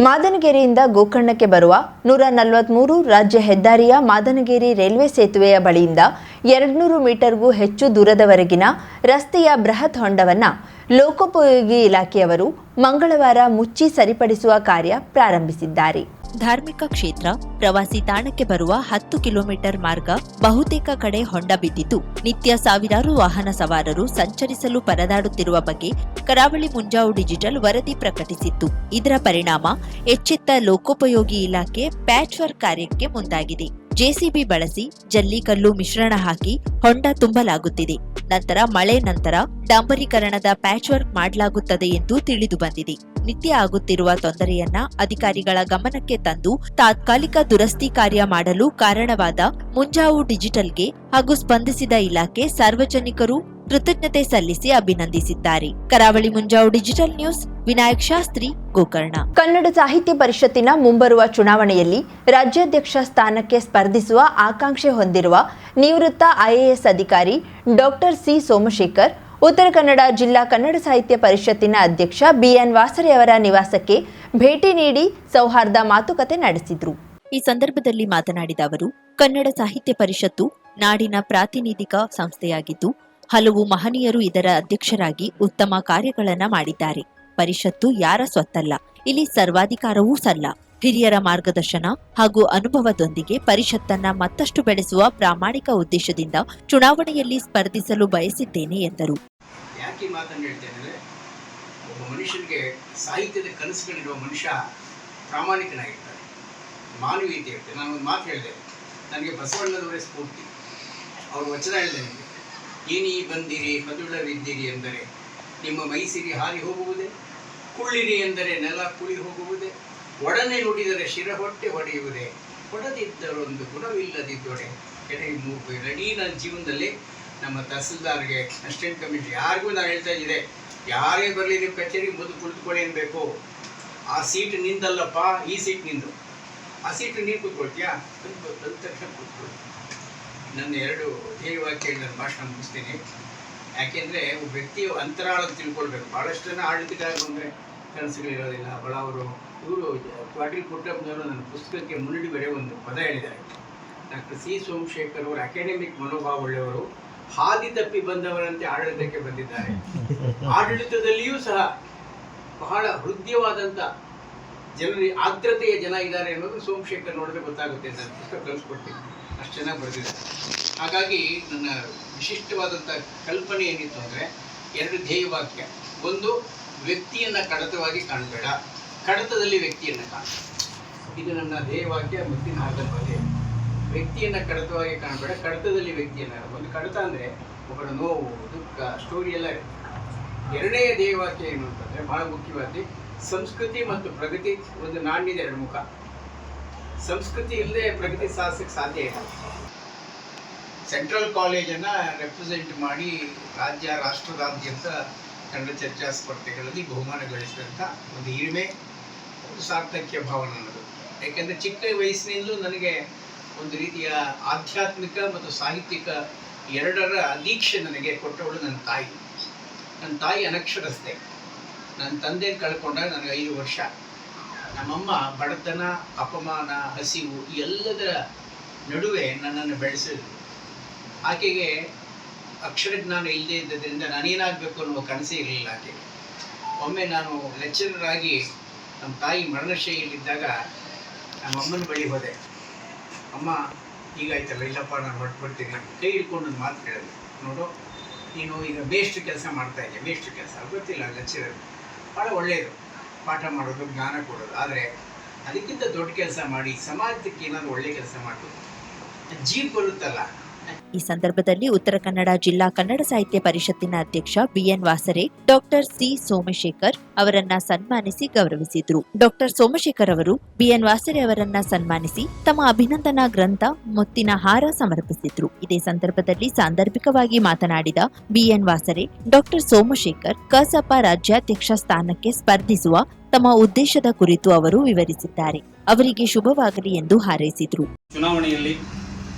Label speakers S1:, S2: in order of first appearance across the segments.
S1: ಮಾದನಗೆರೆಯಿಂದ ಗೋಕರ್ಣಕ್ಕೆ ಬರುವ 143 ರಾಜ್ಯ ಹೆದ್ದಾರಿಯ ಮಾದನಗೆರೆ ರೈಲ್ವೆ ಸೇತುವೆಯ ಬಳಿಯಿಂದ 200 ಮೀಟರ್ಗೂ ಹೆಚ್ಚು ದೂರದವರೆಗಿನ ರಸ್ತೆಯ ಬೃಹತ್ ಹೊಂಡವನ್ನು ಲೋಕೋಪಯೋಗಿ ಇಲಾಖೆಯವರು ಮಂಗಳವಾರ ಮುಚ್ಚಿ ಸರಿಪಡಿಸುವ ಕಾರ್ಯ ಪ್ರಾರಂಭಿಸಿದ್ದಾರೆ. ಧಾರ್ಮಿಕ ಕ್ಷೇತ್ರ, ಪ್ರವಾಸಿ ತಾಣಕ್ಕೆ ಬರುವ 10 ಕಿಲೋಮೀಟರ್ ಮಾರ್ಗ ಬಹುತೇಕ ಕಡೆ ಹೊಂಡ ಬಿದ್ದಿದ್ದು, ನಿತ್ಯ ಸಾವಿರಾರು ವಾಹನ ಸವಾರರು ಸಂಚರಿಸಲು ಪರದಾಡುತ್ತಿರುವ ಬಗ್ಗೆ ಕರಾವಳಿ ಮುಂಜಾವು ಡಿಜಿಟಲ್ ವರದಿ ಪ್ರಕಟಿಸಿತ್ತು. ಇದರ ಪರಿಣಾಮ ಎಚ್ಚೆತ್ತ ಲೋಕೋಪಯೋಗಿ ಇಲಾಖೆ ಪ್ಯಾಚ್ ವರ್ಕ್ ಕಾರ್ಯಕ್ಕೆ ಮುಂದಾಗಿದೆ. ಜೆಸಿಬಿ ಬಳಸಿ ಜಲ್ಲಿಕಲ್ಲು ಮಿಶ್ರಣ ಹಾಕಿ ಹೊಂಡ ತುಂಬಲಾಗುತ್ತಿದೆ. ನಂತರ ಮಳೆ ನಂತರ ಡಾಂಬರೀಕರಣದ ಪ್ಯಾಚ್ ವರ್ಕ್ ಮಾಡಲಾಗುತ್ತದೆ ಎಂದು ತಿಳಿದು ಬಂದಿದೆ. ನಿತ್ಯ ಆಗುತ್ತಿರುವ ತೊಂದರೆಯನ್ನ ಅಧಿಕಾರಿಗಳ ಗಮನಕ್ಕೆ ತಂದು ತಾತ್ಕಾಲಿಕ ದುರಸ್ತಿ ಕಾರ್ಯ ಮಾಡಲು ಕಾರಣವಾದ ಮುಂಜಾವು ಡಿಜಿಟಲ್ಗೆ ಹಾಗೂ ಸ್ಪಂದಿಸಿದ ಇಲಾಖೆ ಸಾರ್ವಜನಿಕರು ಕೃತಜ್ಞತೆ ಸಲ್ಲಿಸಿ ಅಭಿನಂದಿಸಿದ್ದಾರೆ. ಕರಾವಳಿ ಮುಂಜಾವು ಡಿಜಿಟಲ್ ನ್ಯೂಸ್, ವಿನಾಯಕ್ ಶಾಸ್ತ್ರಿ, ಗೋಕರ್ಣ. ಕನ್ನಡ ಸಾಹಿತ್ಯ ಪರಿಷತ್ತಿನ ಮುಂಬರುವ ಚುನಾವಣೆಯಲ್ಲಿ ರಾಜ್ಯಾಧ್ಯಕ್ಷ ಸ್ಥಾನಕ್ಕೆ ಸ್ಪರ್ಧಿಸುವ ಆಕಾಂಕ್ಷೆ ಹೊಂದಿರುವ ನಿವೃತ್ತ ಐಎಎಸ್ ಅಧಿಕಾರಿ ಡಾಕ್ಟರ್ ಸಿ ಸೋಮಶೇಖರ್ ಉತ್ತರ ಕನ್ನಡ ಜಿಲ್ಲಾ ಕನ್ನಡ ಸಾಹಿತ್ಯ ಪರಿಷತ್ತಿನ ಅಧ್ಯಕ್ಷ ಬಿಎನ್ ವಾಸರೆ ಅವರ ನಿವಾಸಕ್ಕೆ ಭೇಟಿ ನೀಡಿ ಸೌಹಾರ್ದ ಮಾತುಕತೆ ನಡೆಸಿದರು. ಈ ಸಂದರ್ಭದಲ್ಲಿ ಮಾತನಾಡಿದ ಅವರು, ಕನ್ನಡ ಸಾಹಿತ್ಯ ಪರಿಷತ್ತು ನಾಡಿನ ಪ್ರಾತಿನಿಧಿಕ ಸಂಸ್ಥೆಯಾಗಿದ್ದು, ಹಲವು ಮಹನೀಯರು ಇದರ ಅಧ್ಯಕ್ಷರಾಗಿ ಉತ್ತಮ ಕಾರ್ಯಗಳನ್ನು ಮಾಡಿದ್ದಾರೆ. ಪರಿಷತ್ತು ಯಾರ ಸ್ವತ್ತಲ್ಲ, ಇಲ್ಲಿ ಸರ್ವಾಧಿಕಾರವೂ ಸಲ್ಲ. ಹಿರಿಯರ ಮಾರ್ಗದರ್ಶನ ಹಾಗೂ ಅನುಭವದೊಂದಿಗೆ ಪರಿಷತ್ತನ್ನ ಮತ್ತಷ್ಟು ಬೆಳೆಸುವ ಪ್ರಾಮಾಣಿಕ ಉದ್ದೇಶದಿಂದ ಚುನಾವಣೆಯಲ್ಲಿ ಸ್ಪರ್ಧಿಸಲು ಬಯಸಿದ್ದೇನೆ ಎಂದರು.
S2: ಯಾಕೆ ಮಾತನ್ನು ಹೇಳ್ತೇನೆ, ಒಬ್ಬ ಮನುಷ್ಯನಿಗೆ ಸಾಹಿತ್ಯದ ಕನಸುಗಳಿರುವ ಮನುಷ್ಯ ಪ್ರಾಮಾಣಿಕನಾಗಿರ್ತಾನೆ, ಮಾನವೀಯತೆ ಇರ್ತದೆ. ನಾನು ಒಂದು ಮಾತು ಹೇಳಿದೆ, ನನಗೆ ಬಸವಣ್ಣನವರೇ ಸ್ಫೂರ್ತಿ. ಅವ್ರ ವಚನ ಹೇಳಿದೆ, ನನಗೆ ಏನಿ ಬಂದಿರಿ ಮದುಳವಿದ್ದೀರಿ ಎಂದರೆ ನಿಮ್ಮ ಮೈಸಿರಿ ಹಾರಿ ಹೋಗುವುದೇ, ಕುಳ್ಳಿರಿ ಎಂದರೆ ನೆಲ ಕುಳಿ ಹೋಗುವುದೇ, ಒಡನೆ ನುಡಿದರೆ ಶಿರ ಹೊಟ್ಟೆ ಹೊಡೆಯುವುದೇ, ಹೊಡೆದಿದ್ದರೊಂದು ಗುಣವಿಲ್ಲದಿದ್ದೊಡೆ ಎಡೆ ಮೂಗು. ಇಡೀ ನನ್ನ ಜೀವನದಲ್ಲಿ ನಮ್ಮ ತಹಸೀಲ್ದಾರ್ಗೆ, ಅಸಿಸ್ಟೆಂಟ್ ಕಮಿಷನರ್ ಯಾರಿಗೂ ನಾನು ಹೇಳ್ತಾ ಇದ್ದೆ, ಯಾರೇ ಬರಲಿ ನೀವು ಕಚೇರಿಗೆ ಮೊದಲು ಕುಳಿತುಕೊಳ್ಳಿ ಅನ್ಬೇಕು. ಆ ಸೀಟ್ ನಿಂದಲ್ಲಪ್ಪ, ಈ ಸೀಟ್ ನಿಂದು. ಆ ಸೀಟ್ ನೀನು ಕೂತ್ಕೊಳ್ತೀಯಾ? ಬಂದ ತಕ್ಷಣ ಕೂತ್ಕೊಳ್ಳಿ. ನನ್ನ 2 ಧ್ಯೇಯವಾಕ್ಯಗಳು ನನ್ನ ಭಾಷಣ ಮುಗಿಸ್ತೀನಿ. ಯಾಕೆಂದರೆ ಒಬ್ಬ ವ್ಯಕ್ತಿಯ ಅಂತರಾಳ ತಿಳ್ಕೊಳ್ಬೇಕು. ಭಾಳಷ್ಟು ಜನ ಆಡಳಿತಗಾರರು ಅಂದರೆ ಕನಸುಗಳಿರೋದಿಲ್ಲ. ಅವರು ಪಾಟೀಲ್ ಪುಟ್ಟಪ್ಪನವರು ನನ್ನ ಪುಸ್ತಕಕ್ಕೆ ಮುನ್ನುಡಿ ಬರೆಯ ಒಂದು ಪದ ಹೇಳಿದ್ದಾರೆ. ಡಾಕ್ಟರ್ ಸಿ ಸೋಮಶೇಖರ್ ಅವರು ಅಕಾಡೆಮಿಕ್ ಮನೋಭಾವ ಉಳ್ಳೆಯವರು, ಹಾದಿ ತಪ್ಪಿ ಬಂದವರಂತೆ ಆಡಳಿತಕ್ಕೆ ಬಂದಿದ್ದಾರೆ. ಆಡಳಿತದಲ್ಲಿಯೂ ಸಹ ಬಹಳ ಹೃದಯವಾದಂಥ ಜನರಿಗೆ ಆರ್ದ್ರತೆಯ ಜನ ಇದ್ದಾರೆ ಅನ್ನೋದು ಸೋಮಶೇಖರ್ ನೋಡಿದ್ರೆ ಗೊತ್ತಾಗುತ್ತೆ. ನಾನು ಪುಸ್ತಕ ಕಲಿಸ್ಕೊಡ್ತೀನಿ, ಅಷ್ಟು ಚೆನ್ನಾಗಿ ಬರೆದಿದ್ದಾರೆ. ಹಾಗಾಗಿ ನನ್ನ ವಿಶಿಷ್ಟವಾದಂಥ ಕಲ್ಪನೆ ಏನಿತ್ತು ಅಂದರೆ 2 ಧ್ಯೇಯವಾಕ್ಯ. ಒಂದು, ವ್ಯಕ್ತಿಯನ್ನು ಕಡತವಾಗಿ ಕಾಣಬೇಡ, ಕಡತದಲ್ಲಿ ವ್ಯಕ್ತಿಯನ್ನು ಕಾಣ. ಇದು ನನ್ನ ಧ್ಯೇಯವಾಕ್ಯ. ಮುತ್ತಿನ ಹಾರದಲ್ಲಿ ಬಂದೆ, ವ್ಯಕ್ತಿಯನ್ನು ಕಡತವಾಗಿ ಕಾಣಬೇಡ, ಕಡತದಲ್ಲಿ ವ್ಯಕ್ತಿಯನ್ನು. ಒಂದು ಕಡತ ಅಂದರೆ ಒಬ್ಬರ ನೋವು, ದುಃಖ, ಸ್ಟೋರಿ ಎಲ್ಲ ಇರುತ್ತೆ. 2ನೇ ಧ್ಯೇಯವಾಕ್ಯ ಏನು ಅಂತಂದರೆ ಬಹಳ ಮುಖ್ಯವಾದ, ಸಂಸ್ಕೃತಿ ಮತ್ತು ಪ್ರಗತಿ ಒಂದು ನಾಣ್ಯದ 2 ಮುಖ. ಸಂಸ್ಕೃತಿ ಇಲ್ಲದೆ ಪ್ರಗತಿ ಸಾಧಿಸಕ್ಕೆ ಸಾಧ್ಯ ಇಲ್ಲ. ಸೆಂಟ್ರಲ್ ಕಾಲೇಜನ್ನು ರೆಪ್ರೆಸೆಂಟ್ ಮಾಡಿ ರಾಜ್ಯ ರಾಷ್ಟ್ರದಾದ್ಯಂತ ಕನ್ನಡ ಚರ್ಚಾ ಸ್ಪರ್ಧೆಗಳಲ್ಲಿ ಬಹುಮಾನ ಗಳಿಸಿದಂಥ ಒಂದು ಹಿರಿಮೆ, ಒಂದು ಸಾರ್ಥಕ್ಯ ಭಾವ ನನ್ನದು. ಯಾಕೆಂದರೆ ಚಿಕ್ಕ ವಯಸ್ಸಿನಿಂದಲೂ ನನಗೆ ಒಂದು ರೀತಿಯ ಆಧ್ಯಾತ್ಮಿಕ ಮತ್ತು ಸಾಹಿತ್ಯಿಕ 2ರ ದೀಕ್ಷೆ ನನಗೆ ಕೊಟ್ಟವಳು ನನ್ನ ತಾಯಿ. ನನ್ನ ತಾಯಿ ಅನಕ್ಷರಸ್ಥೆ. ನನ್ನ ತಂದೆಯನ್ನು ಕಳ್ಕೊಂಡಾಗ ನನಗೆ 5 ವರ್ಷ. ನಮ್ಮಮ್ಮ ಬಡತನ, ಅಪಮಾನ, ಹಸಿವು ಈ ಎಲ್ಲದರ ನಡುವೆ ನನ್ನನ್ನು ಬೆಳೆಸಿದ್ರು. ಆಕೆಗೆ ಅಕ್ಷರಜ್ಞಾನ ಇಲ್ಲದೆ ಇದ್ದದ್ರಿಂದ ನಾನೇನಾಗಬೇಕು ಅನ್ನುವ ಕನಸೇ ಇರಲಿಲ್ಲ ಆಕೆಗೆ. ಒಮ್ಮೆ ನಾನು ಲೆಕ್ಚರರ್ ಆಗಿ ನಮ್ಮ ತಾಯಿ ಮರಣಶೈಲಿದ್ದಾಗ ನಮ್ಮಮ್ಮನ ಬಳಿ ಹೋದೆ. ಅಮ್ಮ ಹೀಗಾಯ್ತಲ್ಲ, ಇಲ್ಲಪ್ಪ ನಾನು ಹೊರಟ್ಬಿಡ್ತೀನಿ. ಕೈ ಹಿಡ್ಕೊಂಡು ಒಂದು ಮಾತು ಕೇಳಿದೆ, ನೋಡು ನೀನು ಈಗ ಮೇಷ್ಟ್ರ ಕೆಲಸ ಮಾಡ್ತಾ ಇದ್ದೆ. ಮೇಷ್ಟ್ರ ಕೆಲಸ ಗೊತ್ತಿಲ್ಲ, ಲೆಕ್ಚರರ್ ಭಾಳ ಒಳ್ಳೆಯದು, ಪಾಠ ಮಾಡೋದು, ಜ್ಞಾನ ಕೊಡೋದು. ಆದರೆ ಅದಕ್ಕಿಂತ ದೊಡ್ಡ ಕೆಲಸ ಮಾಡಿ ಸಮಾಜಕ್ಕೆ ಏನಾದರೂ ಒಳ್ಳೆಯ ಕೆಲಸ ಮಾಡಬೇಕು, ಜೀವ ಬರುತ್ತಲ್ಲ.
S1: ಈ ಸಂದರ್ಭದಲ್ಲಿ ಉತ್ತರ ಕನ್ನಡ ಜಿಲ್ಲಾ ಕನ್ನಡ ಸಾಹಿತ್ಯ ಪರಿಷತ್ತಿನ ಅಧ್ಯಕ್ಷ ಬಿಎನ್ ವಾಸರೆ ಡಾಕ್ಟರ್ ಸಿ ಸೋಮಶೇಖರ್ ಅವರನ್ನ ಸನ್ಮಾನಿಸಿ ಗೌರವಿಸಿದ್ರು. ಡಾಕ್ಟರ್ ಸೋಮಶೇಖರ್ ಅವರು ಬಿಎನ್ ವಾಸರೆ ಅವರನ್ನ ಸನ್ಮಾನಿಸಿ ತಮ್ಮ ಅಭಿನಂದನಾ ಗ್ರಂಥ ಮುತ್ತಿನ ಹಾರ ಸಮರ್ಪಿಸಿದ್ರು. ಇದೇ ಸಂದರ್ಭದಲ್ಲಿ ಸಾಂದರ್ಭಿಕವಾಗಿ ಮಾತನಾಡಿದ ಬಿಎನ್ ವಾಸರೆ, ಡಾಕ್ಟರ್ ಸೋಮಶೇಖರ್ ಕಸಾಪ ರಾಜ್ಯಾಧ್ಯಕ್ಷ ಸ್ಥಾನಕ್ಕೆ ಸ್ಪರ್ಧಿಸುವ ತಮ್ಮ ಉದ್ದೇಶದ ಕುರಿತು ಅವರು ವಿವರಿಸಿದ್ದಾರೆ. ಅವರಿಗೆ ಶುಭವಾಗಲಿ ಎಂದು ಹಾರೈಸಿದ್ರು.
S3: ಚುನಾವಣೆಯಲ್ಲಿ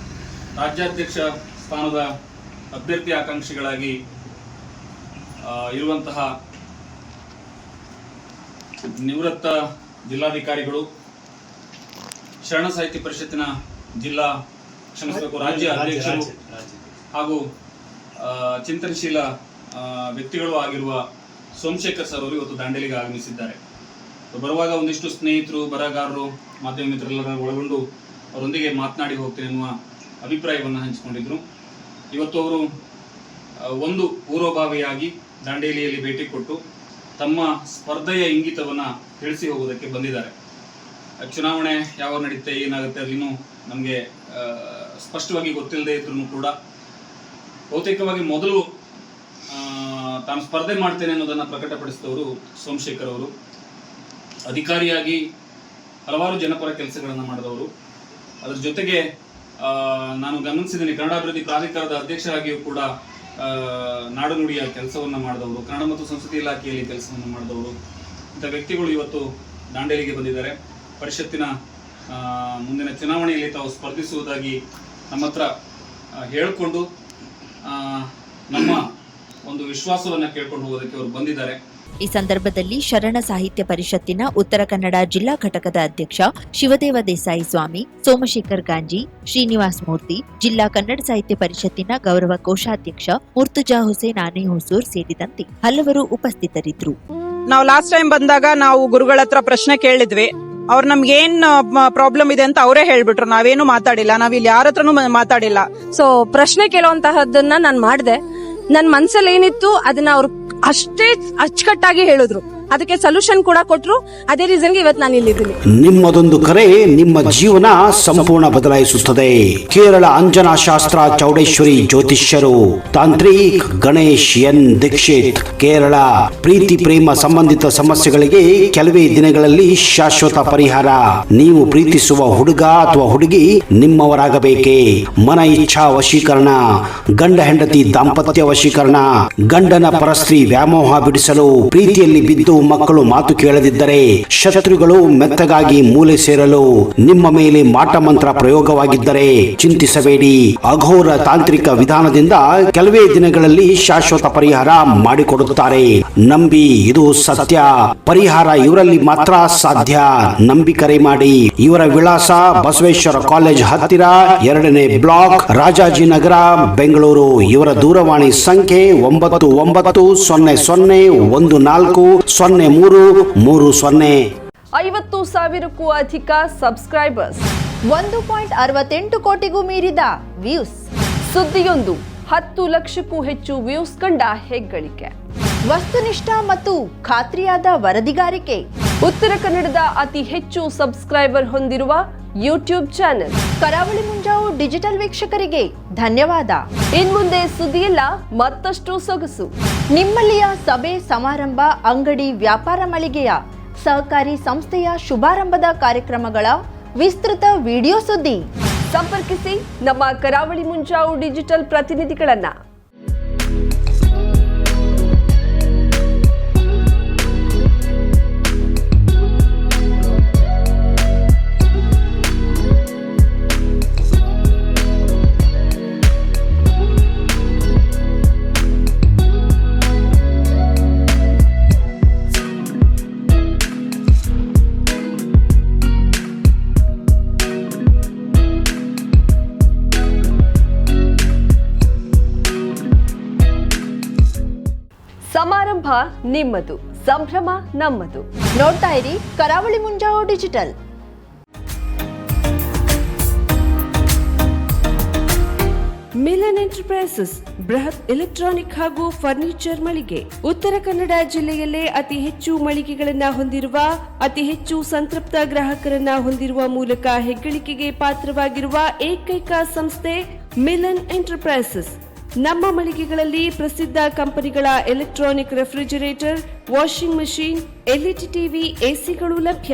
S3: ರಾಜ್ಯಾಧ್ಯಕ್ಷ ಸ್ಥಾನದ ಅಭ್ಯರ್ಥಿ ಆಕಾಂಕ್ಷಿಗಳಾಗಿ ಇರುವಂತಹ ನಿವೃತ್ತ ಜಿಲ್ಲಾಧಿಕಾರಿಗಳು, ಶರಣ ಸಾಹಿತ್ಯ ಪರಿಷತ್ತಿನ ರಾಜ್ಯ ಅಧ್ಯಕ್ಷರು ಹಾಗೂ ಚಿಂತನಶೀಲ ವ್ಯಕ್ತಿಗಳು ಆಗಿರುವ ಸೋಮಶೇಖರ್ ಸರ್ ಅವರು ಇವತ್ತು ದಾಂಡೇಲಿಗೆ ಆಗಮಿಸಿದ್ದಾರೆ. ಬರುವಾಗ ಒಂದಿಷ್ಟು ಸ್ನೇಹಿತರು, ಬರಹಗಾರರು, ಮಾಧ್ಯಮ ಮಿತ್ರರೆಲ್ಲರ ಒಳಗೊಂಡು ಅವರೊಂದಿಗೆ ಮಾತನಾಡಿ ಹೋಗ್ತೇನೆ ಎನ್ನುವ ಅಭಿಪ್ರಾಯವನ್ನು ಹಂಚಿಕೊಂಡಿದ್ರು. ಇವತ್ತು ಅವರು ಒಂದು ಪೂರ್ವಭಾವಿಯಾಗಿ ದಾಂಡೇಲಿಯಲ್ಲಿ ಭೇಟಿ ಕೊಟ್ಟು ತಮ್ಮ ಸ್ಪರ್ಧೆಯ ಇಂಗಿತವನ್ನು ತಿಳಿಸಿ ಹೋಗೋದಕ್ಕೆ ಬಂದಿದ್ದಾರೆ. ಚುನಾವಣೆ ಯಾವಾಗ ನಡೀತೆ, ಏನಾಗುತ್ತೆ ಅದಿನ್ನೂ ನಮಗೆ ಸ್ಪಷ್ಟವಾಗಿ ಗೊತ್ತಿಲ್ಲದೆ ಇದ್ರೂ ಕೂಡ ಬಹುತೇಕವಾಗಿ ಮೊದಲು ತಾನು ಸ್ಪರ್ಧೆ ಮಾಡ್ತೇನೆ ಅನ್ನೋದನ್ನು ಪ್ರಕಟಪಡಿಸಿದವರು ಸೋಮಶೇಖರ್ ಅವರು. ಅಧಿಕಾರಿಯಾಗಿ ಹಲವಾರು ಜನಪರ ಕೆಲಸಗಳನ್ನು ಮಾಡಿದವರು. ಅದರ ಜೊತೆಗೆ ನಾನು ಗಮನಿಸಿದ್ದೀನಿ, ಕನ್ನಡಾಭಿವೃದ್ಧಿ ಪ್ರಾಧಿಕಾರದ ಅಧ್ಯಕ್ಷರಾಗಿಯೂ ಕೂಡ ನಾಡು ನುಡಿಯ ಕೆಲಸವನ್ನು ಮಾಡಿದವರು, ಕನ್ನಡ ಮತ್ತು ಸಂಸ್ಕೃತಿ ಇಲಾಖೆಯಲ್ಲಿ ಕೆಲಸವನ್ನು ಮಾಡಿದವರು. ಇಂಥ ವ್ಯಕ್ತಿಗಳು ಇವತ್ತು ದಾಂಡೇಲಿಗೆ ಬಂದಿದ್ದಾರೆ. ಪರಿಷತ್ತಿನ ಮುಂದಿನ ಚುನಾವಣೆಯಲ್ಲಿ ತಾವು ಸ್ಪರ್ಧಿಸುವುದಾಗಿ ನಮ್ಮ ಹತ್ರ ಹೇಳಿಕೊಂಡು ನಮ್ಮ ಒಂದು ವಿಶ್ವಾಸವನ್ನು ಕೇಳ್ಕೊಂಡು ಹೋಗೋದಕ್ಕೆ ಅವರು ಬಂದಿದ್ದಾರೆ.
S1: ಈ ಸಂದರ್ಭದಲ್ಲಿ ಶರಣ ಸಾಹಿತ್ಯ ಪರಿಷತ್ತಿನ ಉತ್ತರ ಕನ್ನಡ ಜಿಲ್ಲಾ ಘಟಕದ ಅಧ್ಯಕ್ಷ ಶಿವದೇವ ದೇಸಾಯಿ ಸ್ವಾಮಿ, ಸೋಮಶೇಖರ್ ಗಾಂಜಿ, ಶ್ರೀನಿವಾಸ್ ಮೂರ್ತಿ, ಜಿಲ್ಲಾ ಕನ್ನಡ ಸಾಹಿತ್ಯ ಪರಿಷತ್ತಿನ ಗೌರವ ಕೋಶಾಧ್ಯಕ್ಷ ಮುರ್ತುಜಾ ಹುಸೇನ್ ಆನೆ ಹೊಸೂರ್ ಸೇರಿದಂತೆ ಹಲವರು ಉಪಸ್ಥಿತರಿದ್ದರು.
S4: ನಾವು ಲಾಸ್ಟ್ ಟೈಮ್ ಬಂದಾಗ ನಾವು ಗುರುಗಳ ಹತ್ರ ಪ್ರಶ್ನೆ ಕೇಳಿದ್ವಿ. ಅವ್ರು ನಮ್ಗೆ ಏನ್ ಪ್ರಾಬ್ಲಮ್ ಇದೆ ಅಂತ ಅವರೇ ಹೇಳ್ಬಿಟ್ರು. ನಾವೇನು ಮಾತಾಡಿಲ್ಲ, ನಾವಿಲ್ಲಿ ಯಾರ ಹತ್ರನೂ ಮಾತಾಡಿಲ್ಲ.
S5: ಸೊ ಪ್ರಶ್ನೆ ಕೇಳುವಂತಹದ್ದನ್ನ ನಾನು ಮಾಡಿದೆ. ನನ್ನ ಮನ್ಸಲ್ಲಿ ಏನಿತ್ತು ಅದನ್ನ ಅವ್ರು ಅಷ್ಟೇ ಅಚ್ಚುಕಟ್ಟಾಗಿ ಹೇಳಿದ್ರು. ಅದಕ್ಕೆ ಸೊಲ್ಯೂಷನ್ ಕೂಡ ಕೊಟ್ರು. ಅದೇ ರೀಸನ್ಗೆ ಇವತ್ತು ನಾನು ಇಲ್ಲಿದ್ದೀನಿ.
S6: ನಿಮ್ಮದೊಂದು ಕರೆ ನಿಮ್ಮ ಜೀವನ ಸಂಪೂರ್ಣ ಬದಲಾಯಿಸುತ್ತದೆ. ಕೇರಳ ಅಂಜನಾ ಶಾಸ್ತ್ರ ಚೌಡೇಶ್ವರಿ ಜ್ಯೋತಿಷ್ಯರು, ತಾಂತ್ರಿಕ್ ಗಣೇಶ್ ಎನ್ ದೀಕ್ಷಿತ್, ಕೇರಳ. ಪ್ರೀತಿ ಪ್ರೇಮ ಸಂಬಂಧಿತ ಸಮಸ್ಯೆಗಳಿಗೆ ಕೆಲವೇ ದಿನಗಳಲ್ಲಿ ಶಾಶ್ವತ ಪರಿಹಾರ. ನೀವು ಪ್ರೀತಿಸುವ ಹುಡುಗ ಅಥವಾ ಹುಡುಗಿ ನಿಮ್ಮವರಾಗಬೇಕೇ? ಮನ ಇಚ್ಛಾ ವಶೀಕರಣ, ಗಂಡ ಹೆಂಡತಿ ದಾಂಪತ್ಯ ವಶೀಕರಣ, ಗಂಡನ ಪರಸ್ತ್ರೀ ವ್ಯಾಮೋಹ ಬಿಡಿಸಲು, ಪ್ರೀತಿಯಲ್ಲಿ ಬಿದ್ದು ಮಕ್ಕಳು ಮಾತು ಕೇಳದಿದ್ದರೆ, ಶತ್ರುಗಳು ಮೆತ್ತಗಾಗಿ ಮೂಲೆ ಸೇರಲು, ನಿಮ್ಮ ಮೇಲೆ ಮಾಟ ಮಂತ್ರ ಪ್ರಯೋಗವಾಗಿದ್ದರೆ ಚಿಂತಿಸಬೇಡಿ. ಅಘೋರ ತಾಂತ್ರಿಕ ವಿಧಾನದಿಂದ ಕೆಲವೇ ದಿನಗಳಲ್ಲಿ ಶಾಶ್ವತ ಪರಿಹಾರ ಮಾಡಿಕೊಡುತ್ತಾರೆ. ನಂಬಿ, ಇದು ಸತ್ಯ. ಪರಿಹಾರ ಇವರಲ್ಲಿ ಮಾತ್ರ ಸಾಧ್ಯ. ನಂಬಿ ಕರೆ ಮಾಡಿ. ಇವರ ವಿಳಾಸ ಬಸವೇಶ್ವರ ಕಾಲೇಜ್ ಹತ್ತಿರ, 2ನೇ ಬ್ಲಾಕ್, ರಾಜಾಜಿನಗರ, ಬೆಂಗಳೂರು. ಇವರ ದೂರವಾಣಿ ಸಂಖ್ಯೆ 9900140330.
S7: 50,000ಕ್ಕೂ ಅಧಿಕ ಸಬ್ಸ್ಕ್ರೈಬರ್ಸ್,
S1: 1.68 ಕೋಟಿಗೂ ಮೀರಿದ ವ್ಯೂಸ್,
S7: ಸುದ್ದಿಯೊಂದು 10 ಲಕ್ಷಕ್ಕೂ ಹೆಚ್ಚು ವ್ಯೂಸ್ ಕಂಡ ಹೆಗ್ಗಳಿಕೆ,
S1: ವಸ್ತುನಿಷ್ಠ ಮತ್ತು ಖಾತ್ರಿಯಾದ ವರದಿಗಾರಿಕೆ,
S7: ಉತ್ತರ ಕನ್ನಡದ ಅತಿ ಹೆಚ್ಚು ಸಬ್ಸ್ಕ್ರೈಬರ್ ಹೊಂದಿರುವ ಯೂಟ್ಯೂಬ್ ಚಾನೆಲ್.
S1: ಕರಾವಳಿ ಮುಂಜಾವು ಡಿಜಿಟಲ್ ವೀಕ್ಷಕರಿಗೆ ಧನ್ಯವಾದ.
S7: ಇನ್ಮುಂದೆ ಸುದ್ದಿಯಲ್ಲ ಮತ್ತಷ್ಟು ಸೊಗಸು.
S1: ನಿಮ್ಮಲ್ಲಿಯ ಸಭೆ ಸಮಾರಂಭ, ಅಂಗಡಿ ವ್ಯಾಪಾರ ಮಳಿಗೆಯ ಸಹಕಾರಿ ಸಂಸ್ಥೆಯ ಶುಭಾರಂಭದ ಕಾರ್ಯಕ್ರಮಗಳ ವಿಸ್ತೃತ ವಿಡಿಯೋ ಸುದ್ದಿ.
S7: ಸಂಪರ್ಕಿಸಿ ನಮ್ಮ ಕರಾವಳಿ ಮುಂಜಾವು ಡಿಜಿಟಲ್ ಪ್ರತಿನಿಧಿಗಳನ್ನ. ಸಮಾರಂಭ ನಿಮ್ಮದು, ಸಂಭ್ರಮ ನಮ್ಮದು.
S1: ನೋಡ್ತಾ ಇರಿ ಕರಾವಳಿ ಮುಂಜಾವು ಡಿಜಿಟಲ್.
S8: ಮಿಲನ್ ಎಂಟರ್ಪ್ರೈಸಸ್ ಬೃಹತ್ ಎಲೆಕ್ಟ್ರಾನಿಕ್ ಹಾಗೂ ಫರ್ನಿಚರ್ ಮಳಿಗೆ. ಉತ್ತರ ಕನ್ನಡ ಜಿಲ್ಲೆಯಲ್ಲೇ ಅತಿ ಹೆಚ್ಚು ಮಳಿಗೆಗಳನ್ನ ಹೊಂದಿರುವ, ಅತಿ ಹೆಚ್ಚು ಸಂತೃಪ್ತ ಗ್ರಾಹಕರನ್ನ ಹೊಂದಿರುವ ಮೂಲಕ ಹೆಗ್ಗಳಿಕೆಗೆ ಪಾತ್ರವಾಗಿರುವ ಏಕೈಕ ಸಂಸ್ಥೆ ಮಿಲನ್ ಎಂಟರ್ಪ್ರೈಸಸ್. ನಮ್ಮ ಮಳಿಗೆಗಳಲ್ಲಿ ಪ್ರಸಿದ್ಧ ಕಂಪನಿಗಳ electronic refrigerator, washing machine, LED TV, ಎಸಿಗಳು ಲಭ್ಯ.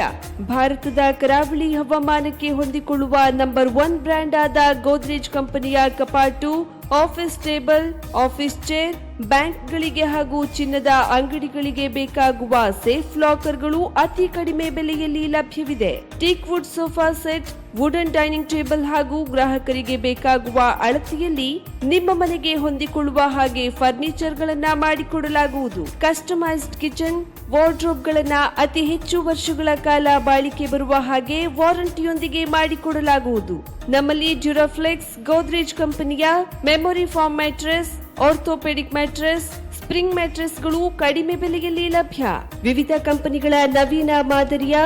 S8: ಭಾರತದ ಕರಾವಳಿ ಹವಾಮಾನಕ್ಕೆ ಹೊಂದಿಕೊಳ್ಳುವ ನಂಬರ್ 1 ಬ್ರ್ಯಾಂಡ್ ಆದ ಗೋದ್ರೇಜ್ ಕಂಪನಿಯ ಕಪಾಟು, ಆಫೀಸ್ ಟೇಬಲ್, ಆಫೀಸ್ ಚೇರ್, ಬ್ಯಾಂಕ್ಗಳಿಗೆ ಹಾಗೂ ಚಿನ್ನದ ಅಂಗಡಿಗಳಿಗೆ ಬೇಕಾಗುವ ಸೇಫ್ ಲಾಕರ್ಗಳು ಅತಿ ಕಡಿಮೆ ಬೆಲೆಯಲ್ಲಿ ಲಭ್ಯವಿದೆ. Teak wood sofa set, wooden dining table ಹಾಗೂ ಗ್ರಾಹಕರಿಗೆ ಬೇಕಾಗುವ ಅಳತೆಯಲ್ಲಿ ನಿಮ್ಮ ಮನೆಗೆ ಹೊಂದಿಕೊಳ್ಳುವ ಹಾಗೆ ಫರ್ನಿಚರ್ಗಳನ್ನ ಮಾಡಿಕೊಡಲಾಗುವುದು. ಕಸ್ಟಮೈಸ್ಡ್ ಕಿಚನ್, ವಾರ್ಡ್ರೋಬ್ಗಳನ್ನ ಅತಿ ಹೆಚ್ಚು ವರ್ಷಗಳ ಕಾಲ ಬಾಳಿಕೆ ಬರುವ ಹಾಗೆ ವಾರಂಟಿಯೊಂದಿಗೆ ಮಾಡಿಕೊಡಲಾಗುವುದು. ನಮ್ಮಲ್ಲಿ ಡ್ಯೂರಾಫ್ಲೆಕ್ಸ್, ಗೋದ್ರೇಜ್ ಕಂಪನಿಯ memory foam mattress, orthopaedic mattress, spring ಮ್ಯಾಟ್ರೆಸ್ಗಳು ಕಡಿಮೆ ಬೆಲೆಯಲ್ಲಿ ಲಭ್ಯ. ವಿವಿಧ ಕಂಪನಿಗಳ ನವೀನ ಮಾದರಿಯ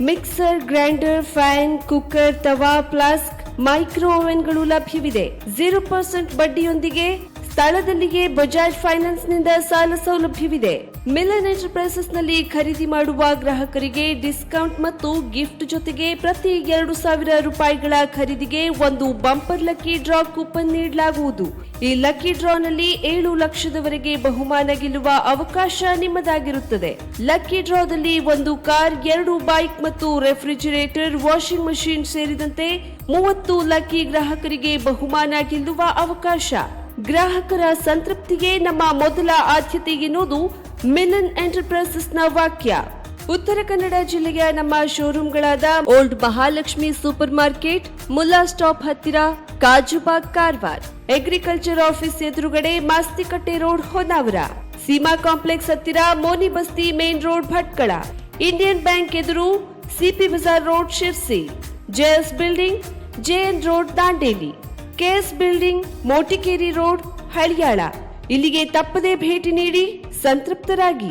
S8: ಮಿಕ್ಸರ್, ಗ್ರೈಂಡರ್, ಫ್ಯಾನ್, ಕುಕ್ಕರ್, ತವಾ, ಫ್ಲಾಸ್ಕ್, ಮೈಕ್ರೋ ಓವೆನ್ಗಳು ಲಭ್ಯವಿದೆ. 0% ಬಡ್ಡಿಯೊಂದಿಗೆ ಸ್ಥಳದಲ್ಲಿಯೇ ಬಜಾಜ್ ಫೈನಾನ್ಸ್ ನಿಂದ ಸಾಲ ಸೌಲಭ್ಯವಿದೆ. ಮಿಲನ್ ಎಂಟರ್ಪ್ರೈಸಸ್ ನಲ್ಲಿ ಖರೀದಿ ಮಾಡುವ ಗ್ರಾಹಕರಿಗೆ ಡಿಸ್ಕೌಂಟ್ ಮತ್ತು ಗಿಫ್ಟ್ ಜೊತೆಗೆ ಪ್ರತಿ 2,000 ರೂಪಾಯಿಗಳ ಖರೀದಿಗೆ ಒಂದು ಬಂಪರ್ ಲಕ್ಕಿ ಡ್ರಾ ಕೂಪನ್ ನೀಡಲಾಗುವುದು. ಈ ಲಕ್ಕಿ ಡ್ರಾನಲ್ಲಿ 7 ಲಕ್ಷದವರೆಗೆ ಬಹುಮಾನ ಗೆಲ್ಲುವ ಅವಕಾಶ ನಿಮ್ಮದಾಗಿರುತ್ತದೆ. ಲಕ್ಕಿ ಡ್ರಾದಲ್ಲಿ 1 ಕಾರ್, 2 ಬೈಕ್ ಮತ್ತು ರೆಫ್ರಿಜಿರೇಟರ್, ವಾಷಿಂಗ್ ಮಷಿನ್ ಸೇರಿದಂತೆ 30 ಲಕ್ಕಿ ಗ್ರಾಹಕರಿಗೆ ಬಹುಮಾನ ಗೆಲ್ಲುವ ಅವಕಾಶ. ಗ್ರಾಹಕರ ಸಂತೃಪ್ತಿಗೆ ನಮ್ಮ ಮೊದಲ ಆದ್ಯತೆ ಎನ್ನುವುದು ಮಿಲನ್ ಎಂಟರ್ಪ್ರೈಸಸ್ ನ ವಾಕ್ಯ. ಉತ್ತರ ಕನ್ನಡ ಜಿಲ್ಲೆಯ ನಮ್ಮ ಶೋರೂಮ್ಗಳಾದ old Mahalakshmi super market, Mulla stop ಹತ್ತಿರ, ಕಾಜುಬಾಗ್, ಕಾರವಾರ, ಅಗ್ರಿಕಲ್ಚರ್ ಆಫೀಸ್ ಎದುರುಗಡೆ, ಮಾಸ್ತಿಕಟ್ಟೆ ರೋಡ್, ಹೊನ್ನಾವರ, ಸೀಮಾ ಕಾಂಪ್ಲೆಕ್ಸ್ ಹತ್ತಿರ, Moni Basti main road, Bhatkal, Indian bank ಎದುರು, CP Bazar road, Sirsi, JS building, JN road, Dandeli, KS building, Motikeri road, Haliyal. ಇಲ್ಲಿಗೆ ತಪ್ಪದೇ ಭೇಟಿ ನೀಡಿ ಸಂತೃಪ್ತರಾಗಿ.